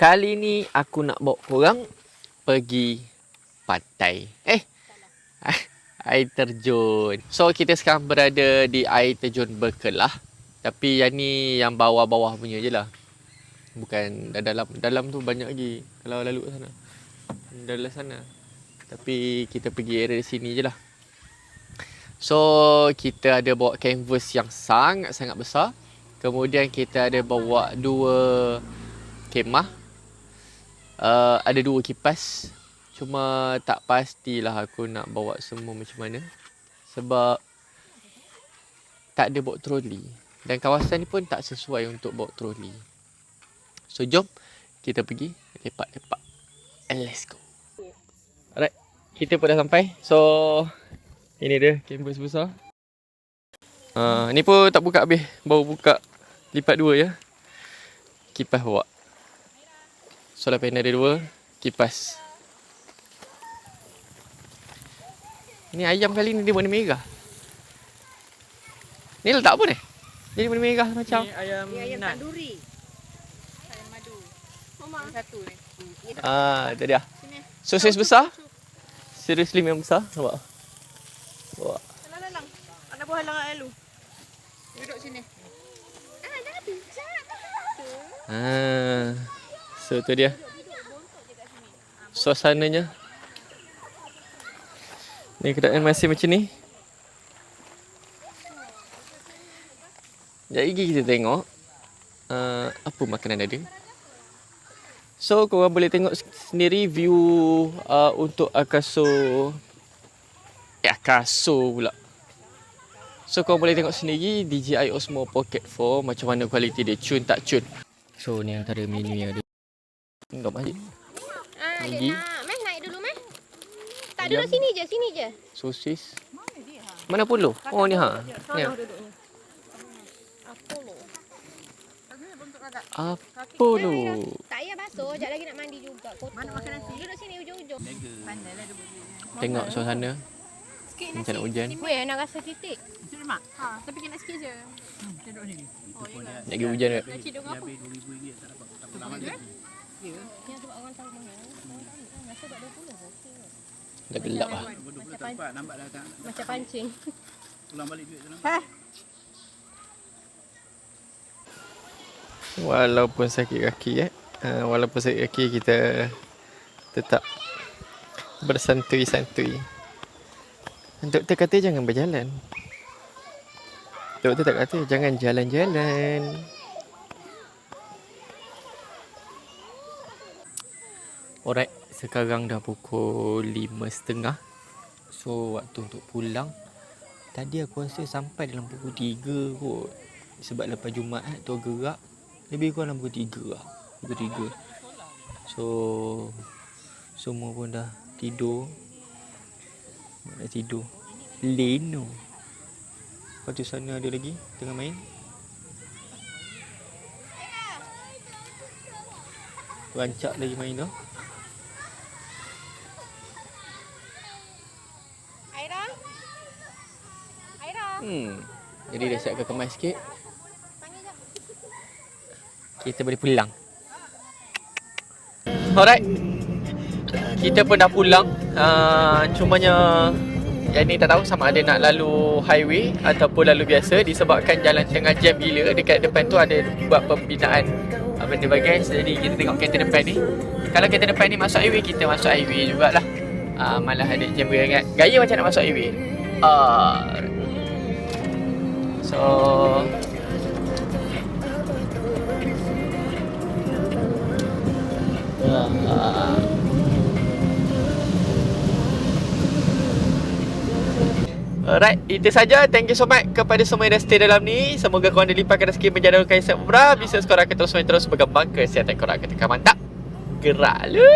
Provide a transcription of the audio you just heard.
Kali ni aku nak bawa korang pergi pantai. Air terjun. So kita sekarang berada di air terjun Berkelah. Tapi yang ni yang bawah-bawah punya je lah. Bukan dalam. Dalam tu banyak lagi. Kalau lalu kat sana. Dalam sana. Tapi kita pergi area sini je lah. So kita ada bawa canvas yang sangat-sangat besar. Kemudian kita ada bawa 2 kemah. Ada 2 kipas. Cuma tak pastilah aku nak bawa semua macam mana. Sebab tak ada bawa troli. Dan kawasan ni pun tak sesuai untuk bawa troli. So jom kita pergi lepak-lepak. And let's go. Alright, kita pun dah sampai. So ini dia canvas besar. Ni pun tak buka habis. Baru buka lipat 2 je. Kipas bawa. Solar panel ada 2. Kipas. Ni ayam kali ni dia warna merah. Ni letak apa ni? Dia warna merah macam. Ni ayam tanduri. Ayam madu. Mama satu ni. Itu dia. Sosis besar. Seriously memang besar. Nampak? Bawa. Lang. Ada buah lang lalu. Duduk sini. Jangan pijak. So tu dia. Suasananya. Ni keadaan masih macam ni. Sekejap lagi kita tengok apa makanan ada. So korang boleh tengok sendiri view untuk Akaso. Akaso pula. So korang boleh tengok sendiri DJI Osmo Pocket 4 macam mana kualiti dia, cun tak cun. So ni antara menu yang ada. Tengok Majid. Lagi. Meh naik dulu meh. Tak duduk sini je. Sosis. Mana polo? Oh ni ha. Ni. Apollo. Tak payah basuh, sekejap lagi nak mandi juga. Mana makan nasi? Duduk sini ujung-ujung. Pandailah duduk. Tengok suasana. Macam nak hujan. Weh, nak rasa titik. Mak. Tapi kena sikit je. Duduk sini. Nak pergi hujan ke? Nak ciduk apa? RM2,000 tak dapat. Ya. Yang sebab orang tahu mahal. Rasa buat 20 okey. Dah gelap lah. Macam pancing. Pulang balik duit tu. Walaupun sakit kaki kita tetap bersantui-santui. Doktor kata jangan berjalan. Doktor tak kata jangan jalan-jalan. Alright, sekarang dah pukul 5.30. So waktu untuk pulang. Tadi aku rasa sampai dalam pukul 3 kot. Sebab lepas Jumaat tu gerak. Lebih kurang dalam pukul 3 lah. Pukul 3. So semua pun dah tidur. Dah tidur. Leno. Lepas tu sana ada lagi tengah main. Rancak lagi main tu. Jadi dah siapkan kemas sikit. Kita boleh pulang. Alright. Kita pun dah pulang. Cumanya yang ni tak tahu sama ada nak lalu highway ataupun lalu biasa disebabkan jalan tengah jam gila. Dekat depan tu ada buat pembinaan benda bagai. Jadi kita tengok kereta depan ni. Kalau kereta depan ni masuk highway, kita masuk highway jugalah. Malah ada jam beringat. Gaya macam nak masuk highway. So alright, itu saja. Thank you so much kepada semua yang dah stay dalam ni. Semoga korang dilimpahkan rezeki menjalankan hisap umrah. Bisnes korang akan terus berkembang. Kesihatan korang akan tekan mantap. Gerak lu.